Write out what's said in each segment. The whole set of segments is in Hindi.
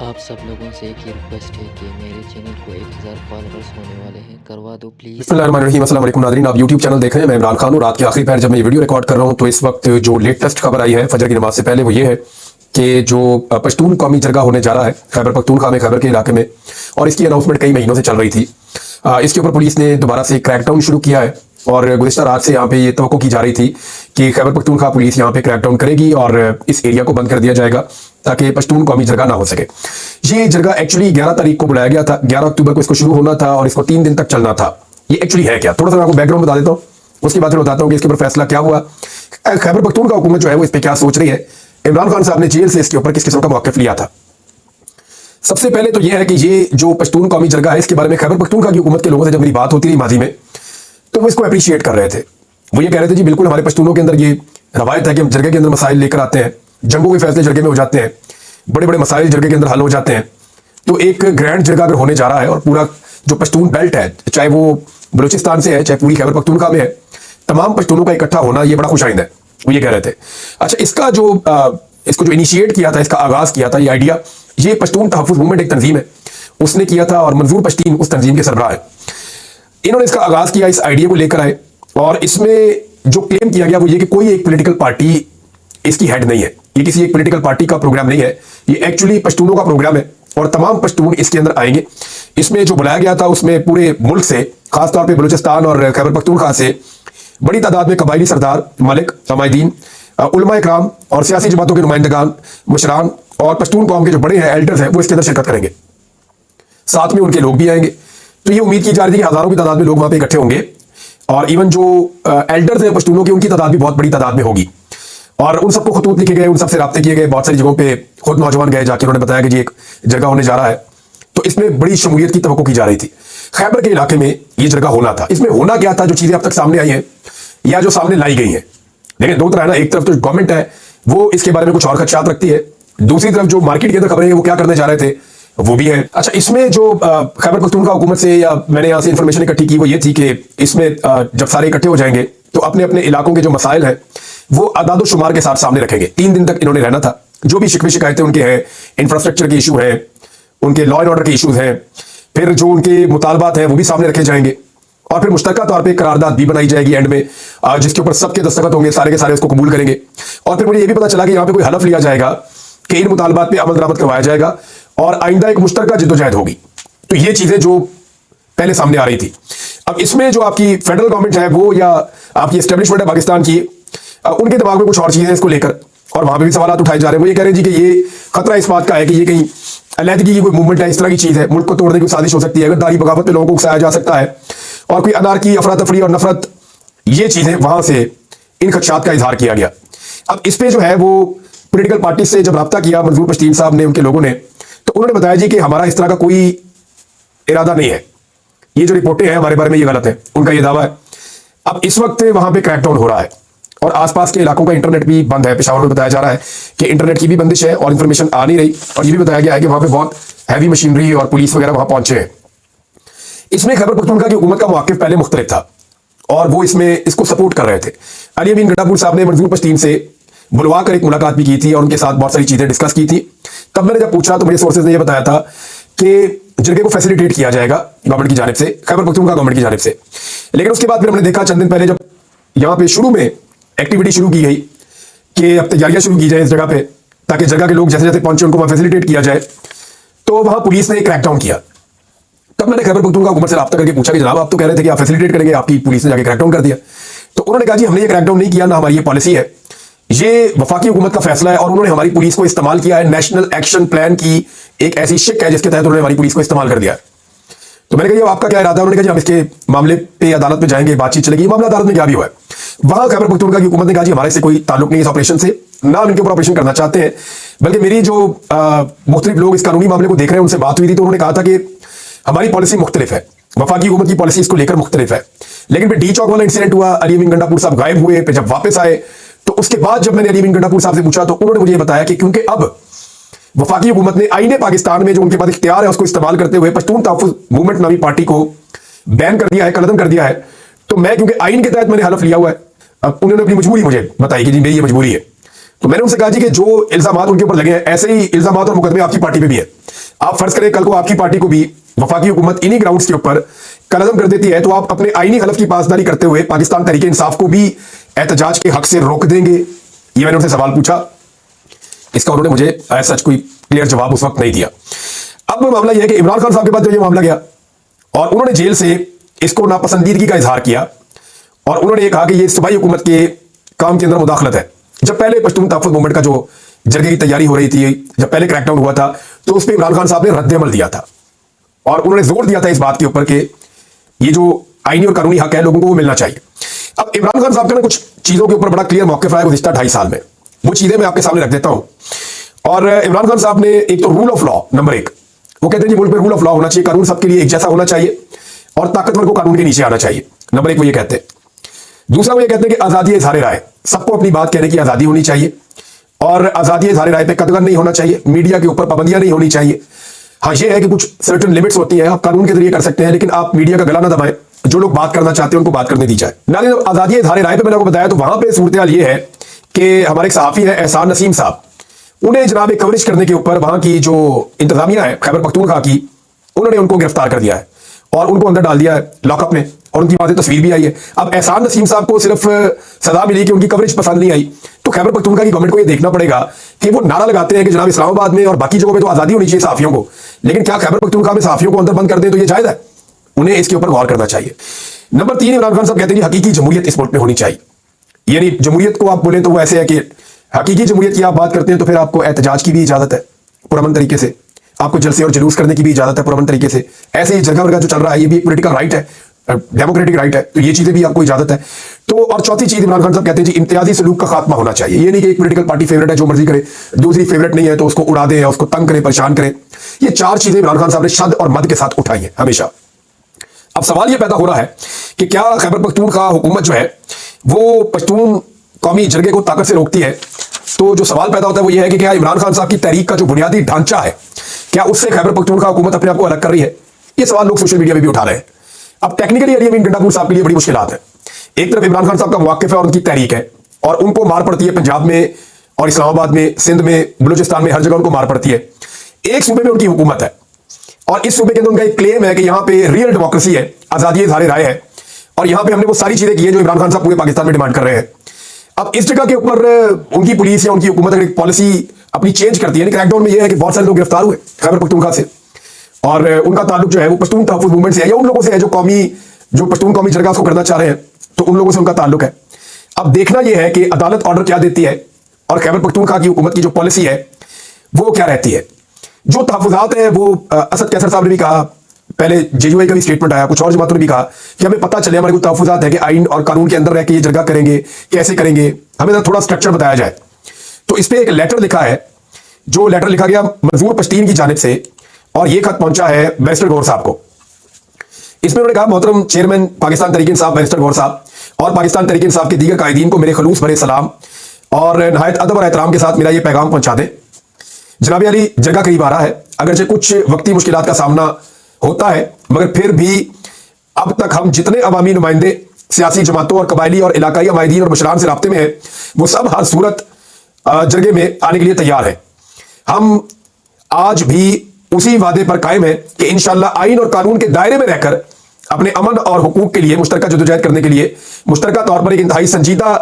आप सब लोगों से एक ही रिक्वेस्ट है कि मेरे चैनल को 1000 फॉलोअर्स होने वाले हैं, करवा दो प्लीज़। बिस्मिल्लाहिर्रहमानिर्रहीम, अस्सलाम वालेकुम नाज़रीन, आप यूट्यूब चैनल देख रहे हैं। मैं इमरान खान हूँ। रात के आखिरी पहर जब मैं ये वीडियो रिकॉर्ड कर रहा हूँ तो इस वक्त जो लेटेस्ट खबर आई है फजर की नमाज से पहले वो ये है कि जो पश्तून कौमी जरगा होने जा रहा है खैबर पख्तूनख्वा में, खैबर के इलाके में, और इसकी अनाउंसमेंट कई महीनों से चल रही थी। इसके ऊपर पुलिस ने दोबारा से क्रैकडाउन शुरू किया है और गुज़िश्ता रात से यहाँ पे ये तवक्को की जा रही थी कि खैबर पख्तूनख्वा पुलिस यहाँ पे क्रैकडाउन करेगी और इस एरिया को बंद कर दिया जाएगा ताकि पश्तून कौमी जरगा ना हो सके। ये जरगा एक्चुअली 11 तारीख को बुलाया गया था, 11 अक्टूबर को इसको शुरू होना था और इसको 3 दिन तक चलना था। ये एक्चुअली है क्या, थोड़ा सा मैं आपको बैकग्राउंड बता देता हूँ, उसके बाद फिर बताता हूँ कि इसके ऊपर फैसला क्या हुआ, खैबर पख्तूनख्वा हुकूमत जो है वो इस पर क्या सोच रही है, इमरान खान साहब ने जेल से इसके ऊपर किस किस्म का मौक़िफ़ लिया था। सबसे पहले तो यह है कि ये जो पश्तून कौमी जरगा है इसके बारे में खैबर पख्तूनख्वा की हुकूमत के लोगों से जब मेरी बात होती रही माजी में तो वो इसको अप्रिशिएट कर रहे थे। वो ये कह रहे थे जी बिल्कुल हमारे पश्तूनों के अंदर ये रवायत है कि हम जरगे के अंदर मसाइल लेकर आते हैं, जंगों के फैसले जरगे में हो जाते हैं, बड़े बड़े मसाइल जरगे के अंदर हल हो जाते हैं। तो एक ग्रैंड जरगा अगर होने जा रहा है और पूरा जो पश्तून बेल्ट है, चाहे वो बलूचिस्तान से है चाहे पूरी खैबर पख्तूनख्वा में है, तमाम पश्तूनों का इकट्ठा होना ये बड़ा खुशाइंद है, वो ये कह रहे थे। अच्छा, इसका जो इसको जो इनिशिएट किया था, इसका आगाज किया था, ये आइडिया ये पश्तून तहफ़्फ़ुज़ मूवमेंट एक तंजीम है उसने किया था और मंजूर पश्तीन उस तंजीम के सरबराह है। इन्होंने इसका आगाज किया, इस आइडिया को लेकर आए और इसमें जो क्लेम किया गया वो ये कि कोई एक पॉलिटिकल पार्टी इसकी हेड नहीं है, ये किसी एक पॉलिटिकल पार्टी का प्रोग्राम नहीं है, ये एक्चुअली पश्तूनों का प्रोग्राम है और तमाम पश्तून इसके अंदर आएंगे। इसमें जो बुलाया गया था उसमें पूरे मुल्क से, खासतौर पर बलूचिस्तान और खैबर पख्तूनख्वा से बड़ी तादाद में कबायली सरदार, मलिक, अमायदीन, उलमा इकराम और सियासी जमातों के नुमाइंदगान, मुशरान और पश्तून कौम के जो बड़े हैं, एल्डर्स हैं, वो इसके अंदर शिरकत करेंगे। साथ में उनके लोग भी आएंगे। तो ये उम्मीद की जा रही थी कि हजारों की तादाद में लोग वहां पे इकट्ठे होंगे और इवन जो एल्डर्स हैं पश्तूनों की, उनकी तादाद भी बहुत बड़ी तादाद में होगी और उन सबको खतूत लिखे गए, उन सबसे राब्ते किए गए, बहुत सारी जगहों पे खुद नौजवान गए, जाके उन्होंने बताया कि जी एक जगह होने जा रहा है। तो इसमें बड़ी शमूलियत की तवक्को की जा रही थी। खैबर के इलाके में ये जगह होना था। इसमें होना क्या था, जो चीजें अब तक सामने आई हैं या जो सामने लाई गई हैं, लेकिन दो तरह है ना, एक तरफ तो गवर्नमेंट है वो इसके बारे में कुछ और खदशात रखती है, दूसरी तरफ जो मार्केट के अंदर खबरें हैं वो क्या करने जा रहे थे वो भी है। अच्छा, इसमें जो खैबर पख्तूनख्वा हुकूमत से या मैंने यहाँ से इंफॉर्मेशन इकट्ठी की वो ये थी कि इसमें जब सारे इकट्ठे हो जाएंगे तो अपने अपने इलाकों के जो मसाइल हैं वो अदाद शुमार के साथ सामने रखेंगे। 3 दिन तक इन्होंने रहना था। जो भी शिकवे शिकायतें उनके हैं, इंफ्रास्ट्रक्चर के इशू हैं, उनके लॉ एंड ऑर्डर के इशूज हैं, फिर जो उनके मुतालबात हैं वो भी सामने रखे जाएंगे और फिर मुश्तरका तौर पे करारदाद भी बनाई जाएगी एंड में, जिसके ऊपर सबके दस्तखत होंगे, सारे के सारे उसको कबूल करेंगे। और फिर मुझे ये भी पता चला कि यहाँ पे कोई हलफ लिया जाएगा कि इन मुतालबात पे अमल दरामद करवाया जाएगा और आइंदा एक मुश्तरका जिद्दोजहद होगी। तो ये चीजें जो पहले सामने आ रही थी, अब इसमें जो आपकी फेडरल गवर्नमेंट है वो या आपकी एस्टेब्लिशमेंट है पाकिस्तान की, उनके दिमाग में कुछ और चीजें इसको लेकर और वहां पे भी सवाल उठाए जा रहे हैं। वो ये कह रहे हैं जी कि ये खतरा इस बात का है कि ये कहीं अलहदगी की कोई मूवमेंट है, इस तरह की चीज है, मुल्क को तोड़ने की साजिश हो सकती है, गद्दारी बगावत पे लोगों को उकसाया जा सकता है और कोई अनारकी, अफरा तफरी और नफरत, ये चीजें वहां से इन खदशात का इजहार किया गया। अब इस पे जो है वो पॉलिटिकल पार्टी से जब रब्ता किया मंजूर पश्तीन साहब ने, उनके लोगों ने, तो उन्होंने बताया जी कि हमारा इस तरह का कोई इरादा नहीं है, ये जो रिपोर्टें हैं हमारे बारे में ये गलत है, उनका ये दावा है। अब इस वक्त वहां पे क्रैकडाउन हो रहा है और आसपास के इलाकों का इंटरनेट भी बंद है। पेशावर में बताया जा रहा है कि इंटरनेट की भी बंदिश है और इंफॉर्मेशन आ नहीं रही और ये भी बताया गया है कि वहां पे बहुत हैवी मशीनरी और पुलिस वगैरह वहां पहुंचे हैं। इसमें खैबर पख्तूनख्वा की हुकूमत का मौक़िफ़ पहले मुख्तलिफ था और वो इसमें इसको सपोर्ट कर रहे थे। अली अमीन गंडापुर साहब ने मंजूर पश्तीन से बुलवा कर एक मुलाकात भी की थी और उनके साथ बहुत सारी चीजें डिस्कस की थी। तब मैंने जब पूछा तो मेरे सोर्सेज ने यह बताया था कि जरगे को फैसिलिटेट किया जाएगा गवर्नमेंट की जानिब से, खैबर पख्तूनख्वा गवर्नमेंट की जानिब से। लेकिन उसके बाद फिर हमने देखा चंद दिन पहले जब यहाँ पे शुरू में एक्टिविटी शुरू की गई कि अब तैयारियां शुरू की जाए इस जगह पे ताकि जगह के लोग जैसे जैसे पहुंचे उनको वहां फैसिलिटेट किया जाए, तो वहां पुलिस ने एक क्रैकडाउन किया। तब मैंने खैबर पख्तूनख्वा हुकूमत से रब्ता करके पूछा कि जनाब आप तो कह रहे थे कि आप फैसिलिटेट करेंगे, आपकी पुलिस ने जाके क्रैकडाउन कर दिया। तो उन्होंने कहा जी हमने ये क्रैकडाउन नहीं किया, ना हमारी ये पॉलिसी है, ये वफाकी हुकूमत का फैसला है और उन्होंने हमारी पुलिस को इस्तेमाल किया है। नेशनल एक्शन प्लान की एक ऐसी शिक है जिसके तहत उन्होंने हमारी पुलिस को इस्तेमाल कर दिया है। तो मैंने कहा आपका क्या इरादा है? उन्होंने कहा जी हम इसके मामले पे अदालत में जाएंगे, बातचीत चलेगी। ये मामला अदालत में क्या भी हुआ है, वहां खैबर पख्तूनख्वा की हुकूमत ने कहा जी हमारे से कोई ताल्लुक नहीं इस ऑपरेशन से, ना हम इनके ऊपर ऑपरेशन करना चाहते हैं। बल्कि मेरी जो मुख्तलिफ लोग इस कानूनी मामले को देख रहे हैं उनसे बात हुई थी तो उन्होंने कहा था कि हमारी पॉलिसी मुख्तलिफ है, वफाकी हुकूमत की पॉलिसी इसको लेकर मुख्तलिफ है। लेकिन फिर डी चौक वाला इंसिडेंट हुआ, अली अमीन गंडापुर साहब गायब हुए, फिर जब वापस आए तो उसके बाद जब मैंने अली अमीन गंडापुर साहब से पूछा तो उन्होंने मुझे बताया कि क्योंकि अब वफाकी हुकूमत ने आईने पाकिस्तान में जो उनके पास इख्तियार है उसको इस्तेमाल करते हुए पश्तून तहफ़्फ़ुज़ मूवमेंट नामी पार्टी को बैन कर दिया है, कलअदम कर दिया है। तो मैं क्योंकि आइन के तहत मैंने हलफ लिया हुआ है, अब उन्होंने अपनी मजबूरी मुझे बताई कि जी मेरी ये मजबूरी है। तो मैंने उनसे कहा जी कि जो इल्जामात उनके ऊपर लगे हैं ऐसे ही इल्जामात और मुकदमे आपकी पार्टी पे भी है। आप फर्ज करें कल को आपकी पार्टी को भी वफाकी हुकूमत इन्हीं ग्राउंड्स के ऊपर कलअदम कर देती है, तो आप अपने आईनी हलफ की पासदारी करते हुए पाकिस्तान तहरीक इंसाफ को भी एहतजाज के हक से रोक देंगे? ये मैंने उनसे सवाल पूछा, इसका उन्होंने मुझे सच कोई क्लियर जवाब उस वक्त नहीं दिया। अब मामला यह है कि इमरान खान साहब के पास जो ये मामला गया और उन्होंने जेल से इसको नापसंदीदगी का इजहार किया और उन्होंने ये कहा कि ये सूबाई हुकूमत के काम के अंदर मुदाखलत है। जब पहले पश्तून तहफ़्फ़ुज़ मूवमेंट का जो जरगे की तैयारी हो रही थी, जब पहले क्रैकडाउन हुआ था, तो उस पर इमरान खान साहब ने रद्द-ए-अमल दिया था और उन्होंने जोर दिया था इस बात के ऊपर कि ये जो आईनी और कानूनी हक है लोगों को वो मिलना चाहिए। अब इमरान खान साहब का ना कुछ चीजों के ऊपर बड़ा क्लियर मौक़िफ़ रहा है गुज़िश्ता 2.5 साल में, वो चीजें मैं आपके सामने रख देता हूं। और इमरान खान साहब ने एक तो रूल ऑफ लॉ नंबर 1, वो कहते हैं जी मुल्क में रूल ऑफ लॉ होना चाहिए, कानून सबके लिए एक जैसा होना चाहिए और ताकतवर को कानून के नीचे आना चाहिए। नंबर 1 वो ये कहते हैं। दूसरा वो ये कहते हैं कि आजादी इज़हार राय, सबको अपनी बात कहने की आजादी होनी चाहिए और आजादी इज़हार राय पे कतगन नहीं होना चाहिए, मीडिया के ऊपर पाबंदियां नहीं होनी चाहिए। हाँ ये है कि कुछ सर्टेन लिमिट्स होती हैं, आप कानून के जरिए कर सकते हैं, लेकिन आप मीडिया का गला ना दबाएं, जो लोग बात करना चाहते हैं उनको बात करने दी जाए। नाज़रीन, आजादी इज़हार राय पे मैंने आपको बताया, तो वहां पे सूरत हाल ये है कि हमारे एक सहाफ़ी है एहसान नसीम साहब, उन्हें जनाब कवरेज करने के ऊपर वहां की जो इंतजामिया है खैबर पख्तूनख्वा की, उन्होंने उनको गिरफ्तार कर दिया है और उनको अंदर डाल दिया है लॉकअप में, और उनकी बातें तस्वीर भी आई है। अब एहसान नसीम साहब को सिर्फ सजा मिली कि उनकी कवरेज पसंद नहीं आई, तो खैबर पख्तूनख्वा की गवर्नमेंट को यह देखना पड़ेगा कि वो नारा लगाते हैं कि जनाब इस्लामाबाद में और बाकी जगहों पे तो आजादी होनी चाहिए सहाफियों को, लेकिन क्या खैबर पख्तूनख्वा में सहाफियों को अंदर बंद कर दें तो ये जायज है? उन्हें इसके ऊपर गौर करना चाहिए। नंबर 3, इमरान खान साहब कहते हैं कि हकीकी जमहूरियत इस मुल्क में होनी चाहिए। यानी जमहूरियत को आप बोलें तो वो ऐसे है कि हकीकी जमहूरियत की आप बात करते हैं तो फिर आपको एहतजाज की भी इजाजत है पुरअमन तरीके से, आपको जलसे और जुलूस करने की भी इजाजत है पुरअमन तरीके से। ऐसे ही जगह वर्गा जो चल रहा है ये भी एक पॉलिटिकल राइट है, डेमोक्रेटिक राइट है, तो ये चीजें भी आपको इजाजत है। तो और चौथी चीज इमरान खान साहब कहते हैं जी इम्तियाजी सलूक का खात्मा होना चाहिए। ये नहीं कि एक पॉलिटिकल पार्टी फेवरेट है जो मर्जी करे, दूसरी फेवरेट नहीं है तो उसको उड़ा दे, उसको तंग करे, परेशान करे। ये 4 चीजें इमरान खान साहब ने शद और मद के साथ उठाई है हमेशा। अब सवाल यह पैदा हो रहा है कि क्या खैबर पख्तूनख्वा हुकूमत जो है वो पश्तून कौमी जरगे को ताकत से रोकती है? तो जो सवाल पैदा होता है वो ये है कि क्या इमरान खान साहब की तहरीक का जो बुनियादी ढांचा है, क्या उससे खैबर पख्तूनख्वा हुकूमत अपने आप को अलग कर रही है? ये सवाल लोग सोशल मीडिया में भी उठा रहे हैं। अब टेक्निकली अली अमीन गंडापुर साहब के लिए बड़ी मुश्किलात है। एक तरफ इमरान खान साहब का मौक़िफ़ है और उनकी तहरीक है, और उनको मार पड़ती है पंजाब में और इस्लामाबाद में, सिंध में, बलूचिस्तान में, हर जगह उनको मार पड़ती है। एक सूबे में उनकी हुकूमत है और इस सूबे के अंदर उनका एक क्लेम है कि यहां पे रियल डेमोक्रेसी है, आजादी इज़हार राय है, और यहां पे हमने वो सारी चीजें की है जो इमरान खान साहब पूरे पाकिस्तान में डिमांड कर रहे हैं। अब इस जगह के ऊपर उनकी पुलिस या उनकी हुकूमत अगर एक पॉलिसी अपनी चेंज करती है, क्रैकडाउन में यह है कि बहुत सारे लोग गिरफ्तार हुए खैबर पख्तूनख्वा से, और उनका ताल्लुक जो है वो पश्तून तहफ़्फ़ुज़ मूवमेंट से है या उन लोगों से है जो पश्तून कौमी जरगा को करना चाह रहे हैं, तो उन लोगों से उनका ताल्लुक है। अब देखना यह है कि अदालत ऑर्डर क्या देती है और खैबर पख्तूनख्वा की हुकूमत की जो पॉलिसी है वो क्या रहती है। जो तहफ़्फ़ुज़ात है वो असद कैसर साहब ने भी कहा, पहले जेयूआई का भी स्टेटमेंट आया, कुछ और जमातों ने भी कहा कि हमें पता चले, हमारे कुछ तहफ़्फ़ुज़ात है कि आइन और कानून के अंदर रह के ये जरगा करेंगे, कैसे करेंगे, हमें थोड़ा स्ट्रक्चर बताया जाए। तो इस पर एक लेटर लिखा है, जो लेटर लिखा गया मंजूर पश्तीन की जानिब से, और ये खत पहुंचा है बैरिस्टर गौहर साहब को। इसमें उन्होंने कहा, मोहतरम चेयरमैन पाकिस्तान तहरीक इंसाफ बैरिस्टर गौहर साहब और पाकिस्तान तहरीक इंसाफ के दीगर कायदीन को मेरे खलूस भरे सलाम और नहायत अदब और एहतराम के साथ मेरा ये पैगाम पहुंचा दें। जनाब अली जरगा करीब आ रहा है, अगरचे कुछ वक्ती मुश्किलात का सामना होता है, मगर फिर भी अब तक हम जितने अवामी नुमाइंदे सियासी जमातों और कबायली और इलाकाई अमायदीन और मुशरान से राब्ते में हैं, वो सब हर सूरत जरगे में आने के लिए तैयार है। हम आज भी उसी वादे पर कायम है कि इंशाअल्लाह आइन और कानून के दायरे में रहकर अपने अमन और हुकूक के लिए मुश्तरका जदोजहद करने के लिए मुश्तरका तौर पर एक इंतहाई संजीदा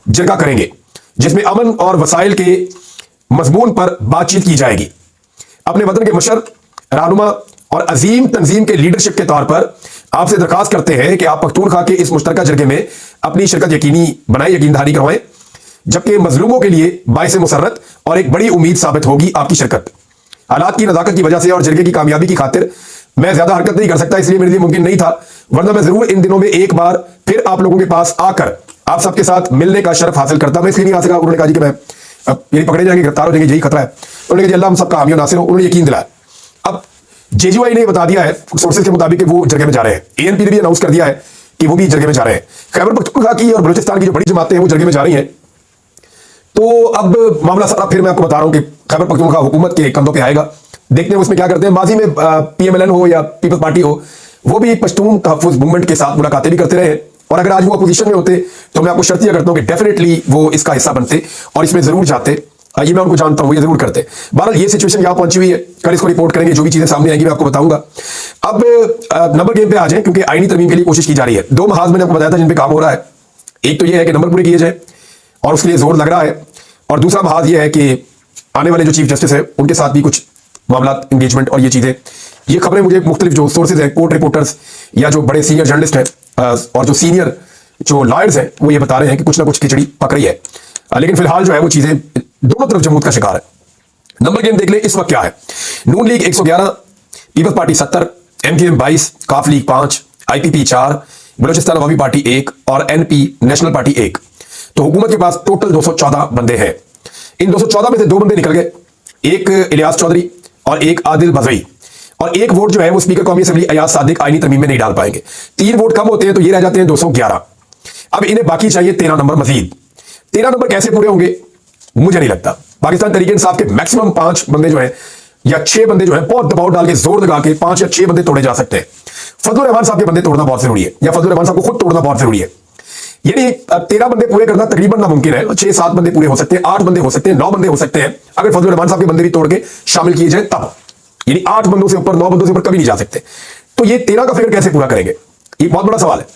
जरगा करेंगे, जिसमें अमन और वसाइल के मजमून पर बातचीत की जाएगी। अपने वतन के मशर, रहनुमा और अजीम तंजीम के लीडरशिप के तौर पर आपसे दरखास्त करते हैं कि आप पख्तूनख्वा के इस मुश्तरका जरगे में अपनी शिरकत यकीनी बनाएं, यकीन दहानी करवाएं, जबकि मजलूमों के लिए बाइस मुसर्रत और एक बड़ी उम्मीद साबित होगी आपकी शिरकत। हालात की नज़ाकत की वजह से और जरगे की कामयाबी की खातिर मैं ज्यादा हरकत नहीं कर सकता, इसलिए मेरे लिए मुमकिन नहीं था, वरना मैं जरूर इन दिनों में एक बार फिर आप लोगों के पास आकर आप सबके साथ मिलने का शर्फ हासिल करता। मैं इसलिए नहीं आ सका, उन्होंने कहा जी कि मैं यही पकड़े जाएंगे, गिरफ्तार हो जाएंगे, यही खतरा है। उन्होंने कहा जी अल्लाह हम सबका हामी और नासिर हो, उन्होंने यकीन दिलाया। अब जेयूआई ने बता दिया है सोर्सेज के मुताबिक वो जरगे में जा रहे हैं, एएनपी ने भी अनाउंस कर दिया है कि वो भी जरगे में जा रहे हैं। खैबर पख्तूनख्वा की और बलूचिस्तान की जो बड़ी जमातें हैं वो जरगे में जा रही हैं। तो अब मामला सारा फिर मैं आपको बता रहा हूं कि खैबर पख्तूनख्वा हुकूमत के कंधों पे आएगा। देखते हैं उसमें क्या करते हैं। माजी में पीएमएलएन हो या पीपल्स पार्टी हो, वो भी पश्तून तहफ़्फ़ुज़ मूवमेंट के साथ मुलाकातें भी करते रहे, और अगर आज वो अपोजिशन में होते तो मैं आपको शर्तिया करता हूं कि डेफिनेटली वो इसका हिस्सा बनते और इसमें जरूर जाते ये मैं उनको जानता हूं, ये जरूर करते। बहरहाल ये सिचुएशन यहां पहुंची हुई है, कल इसको रिपोर्ट करेंगे, जो भी चीजें सामने आएंगी मैं आपको बताऊंगा। अब नंबर गेम पे आ जाए, क्योंकि आईनी तरमीम के लिए कोशिश की जा रही है। दो महाज मैंने आपको बताया था जिन पे काम हो रहा है। एक तो ये है कि नंबर पूरे किए जाए और उसके लिए जोर लग रहा है, और दूसरा महाज ये है कि आने वाले जो चीफ जस्टिस है उनके साथ भी कुछ मामला, एंगेजमेंट और ये चीजें, ये खबरें मुझे मुख्तलिफ जो सोर्सेज हैं, कोर्ट रिपोर्टर्स या जो बड़े सीनियर जर्नलिस्ट हैं और जो सीनियर जो लॉयर्स हैं, वो ये बता रहे हैं कि कुछ ना कुछ खिचड़ी पक रही है। लेकिन फिलहाल जो है वो चीजें दोनों तरफ जमूत का शिकार है। नंबर गेम देख ले इस वक्त क्या है। नून लीग 111, पीपल्स पार्टी 70, एमकेएम 22, काफ लीग 5, आईपीपी 4, बलोचिस्तान अवामी पार्टी 1 और एनपी नेशनल पार्टी 1। तो हुकूमत के पास टोटल 214 बंदे हैं। इन 214 में से 2 बंदे निकल गए, एक इलियास चौधरी और एक आदिल बजई, और एक वोट जो है वो स्पीकर कौमी असेंबली अयाज सादिक आईनी तरमीम में नहीं डाल पाएंगे। 3 वोट कम होते हैं तो ये रह जाते हैं 211। अब इन्हें बाकी चाहिए 13 नंबर मजीद। 13 नंबर कैसे पूरे होंगे मुझे नहीं लगता। पाकिस्तान तहरीक इंसाफ के मैक्सिमम 5 बंदे जो हैं या 6 बंदे जो हैं, बहुत दबाव डाल के जोर लगा के 5 या 6 बंदे तोड़े जा सकते हैं। फजलुर रहमान साहब के बंदे तोड़ना बहुत जरूरी है, या फजलुर रहमान साहब को खुद तोड़ना बहुत जरूरी है। यानी 13 बंदे पूरे करना तकरीबन नामुमकिन है। 6-7 बंदे पूरे हो सकते हैं, 8 बंदे हो सकते हैं, 9 बंदे हो सकते हैं, अगर फजलुर रहमान साहब के बंदे भी तोड़ के शामिल किए जाए तब। यानी 8 बंदों से ऊपर, 9 बंदों से ऊपर कभी नहीं जा सकते। तो ये 13 का फिगर कैसे पूरा करेंगे, ये बहुत बड़ा सवाल है।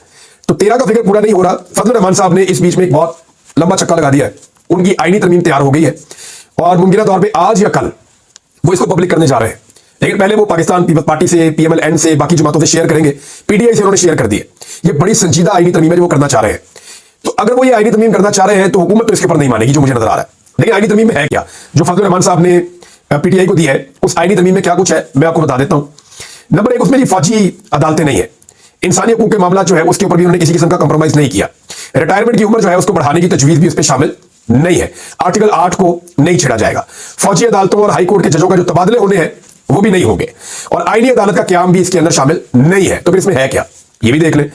तो 13 का फिगर पूरा नहीं हो रहा। फजलुर रहमान साहब ने इस बीच में एक बहुत लंबा चक्का लगा दिया है। उनकी आईनी तरमीम तैयार हो गई है और मुमकिन तौर पर आज या कल वो इसको पब्लिक करने जा रहे हैं। लेकिन पहले वो पाकिस्तान पीपल्स पार्टी से, पीएमएल-एन से, बाकी जमातों से शेयर करेंगे। पीटीआई से उन्होंने शेयर कर दिए। ये बड़ी संजीदा आईनी तरमीम है जो वो करना चाह रहे हैं। तो अगर वो ये आईनी तरमीम करना चाह रहे हैं तो हुकूमत तो इसके ऊपर नहीं मानेगी, जो मुझे नजर आ रहा है। लेकिन आईनी तरमीम में है क्या, जो फजलुर रहमान साहब ने पीटीआई को दी है, उस आईनी तरमीम में क्या कुछ है मैं आपको बता देता हूं। नंबर 1, उसमें जी फौजी अदालतें नहीं है। इंसानी हकूक के मामला जो है उसके ऊपर भी उन्होंने किसी किस्म का कंप्रोमाइज नहीं किया। रिटायरमेंट की उम्र जो है उसको बढ़ाने की तजवीज भी उस पर शामिल नहीं है। आर्टिकल 8 को नहीं छेड़ा जाएगा। फौजी अदालतों और हाई कोर्ट के जजों का जो तबादले होने हैं वो भी नहीं होंगे, और आईनी अदालत का क्याम भी इसके अंदर शामिल नहीं है। तो फिर इसमें है क्या, ये भी देख लें।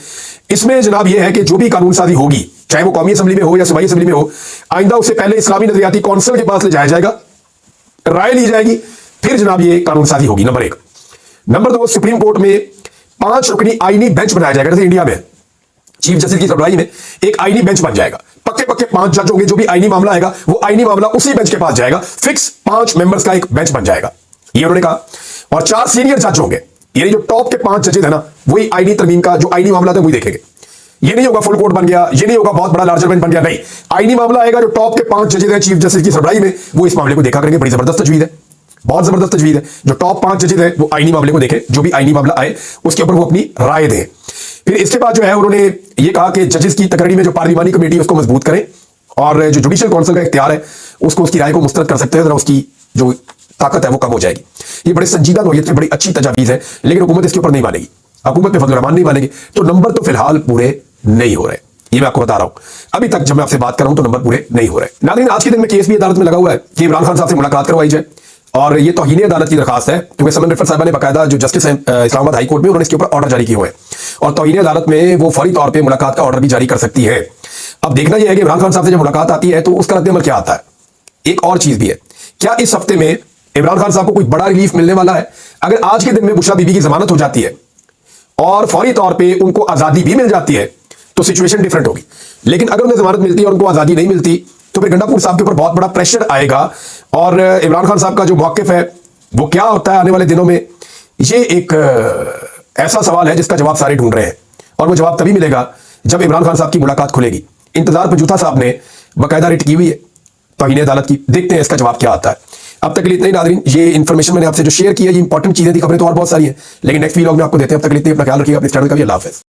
इसमें जनाब ये है कि जो भी कानून साजी होगी, चाहे वो कौमी असेंबली में हो या सूबाई असेंबली में हो, आइंदा उससे पहले इस्लामी नजरियाती कौंसिल के पास ले जाया जाएगा, राय ली जाएगी, फिर जनाब ये कानून साजी होगी। नंबर 1। नंबर 2, सुप्रीम कोर्ट में 5 रुकनी आईनी बेंच बनाया जाएगा। जैसे इंडिया में चीफ जस्टिस की सरबराही में एक आईनी बेंच बन जाएगा। पक्के 5 जज होंगे। जो भी आईनी मामला आएगा वो आईनी मामला उसी बेंच के पास जाएगा। फिक्स 5 मेंबर्स का एक बेंच बन जाएगा, ये उन्होंने कहा। और 4 सीनियर जज होंगे, यानी जो टॉप के 5 जजेस है ना, वही आईनी तरमीम का जो आईनी मामला था वही देखेंगे। ये नहीं होगा फुल कोर्ट बन गया, ये नहीं होगा बहुत बड़ा लार्जर बेंच बन गया, नहीं। आईनी मामला आएगा, जो टॉप के 5 जजेस हैं चीफ जस्टिस की सरबराही में, वो इस मामले को देखा करेंगे। बड़ी जबरदस्त तजवीज है, बहुत जबरदस्त तजवीज है। जो टॉप 5 जजेस हैं वो आईनी मामले को देखें, जो भी आईनी मामला आए उसके ऊपर वो अपनी राय दें। फिर इसके बाद जो है उन्होंने ये कहा कि जजेस की तकरीरी में जो पार्लिमानी कमेटी है उसको मजबूत करें, और जो जुडिशियल काउंसिल का इख्तियार है उसको, उसकी राय को मुस्तरद कर सकते हैं, जरा उसकी जो ताकत है वो कम हो जाएगी। ये बड़े संजीदा नौयत की बड़ी अच्छी तजावीज है, लेकिन हुकूमत इसके ऊपर नहीं मानेगी। हुकूमत पे फजलुर रहमान नहीं मानेगी, तो नंबर तो फिलहाल पूरे नहीं हो रहे। ये मैं आपको बता रहा हूं, अभी तक जब मैं आपसे बात कर रहा हूं तो नंबर पूरे नहीं हो रहे। नाज़रीन, आज के दिन में केस भी अदालत में लगा हुआ है कि इमरान खान साहब से मुलाकात करवाई जाए, और ये तौहीन अदालत की दरखास्त है, क्योंकि समन रिफत साहबा ने बाकायदा जो जस्टिस है इस्लामाबाद हाई कोर्ट में, उन्होंने इसके ऊपर ऑर्डर जारी किए हुए हैं, और तौहीन अदालत में वो फौरी तौर पर मुलाकात का ऑर्डर भी जारी कर सकती है। अब देखना यह है कि इमरान खान साहब से जब मुलाकात आती है तो उसका रद्द-ए-अमल क्या आता है। एक और चीज भी है, क्या इस हफ्ते में इमरान खान साहब को कोई बड़ा रिलीफ मिलने वाला है? अगर आज के दिन में बुशरा बीबी की जमानत हो जाती है और फौरी तौर पे उनको आजादी भी मिल जाती है तो सिचुएशन डिफरेंट होगी। लेकिन अगर उन्हें जमानत मिलती है और उनको आजादी नहीं मिलती तो फिर गंडापुर साहब के ऊपर बहुत बड़ा प्रेशर आएगा, और इमरान खान साहब का जो मौकिफ है वो क्या होता है आने वाले दिनों में, ये एक ऐसा सवाल है जिसका जवाब सारे ढूंढ रहे हैं, और वो जवाब तभी मिलेगा जब इमरान खान साहब की मुलाकात खुलेगी। इंतजार पर जूथा साहब ने बाकायदा रिट की हुई है तौहीन अदालत की, देखते हैं इसका जवाब क्या आता है। अब तक के लिए इतना ही नाज़रीन, ये इन्फॉर्मेशन मैंने आपसे जो शेयर की है, ये इंपॉर्टेंट चीजें थी, खबरें तो और बहुत सारी हैं, लेकिन नेक्स्ट वीडियो में आपको देते हैं। अब तक के लिए अपना ख्याल रखिएगा, अपने चैनल का भी। अल्लाह हाफ़िज़।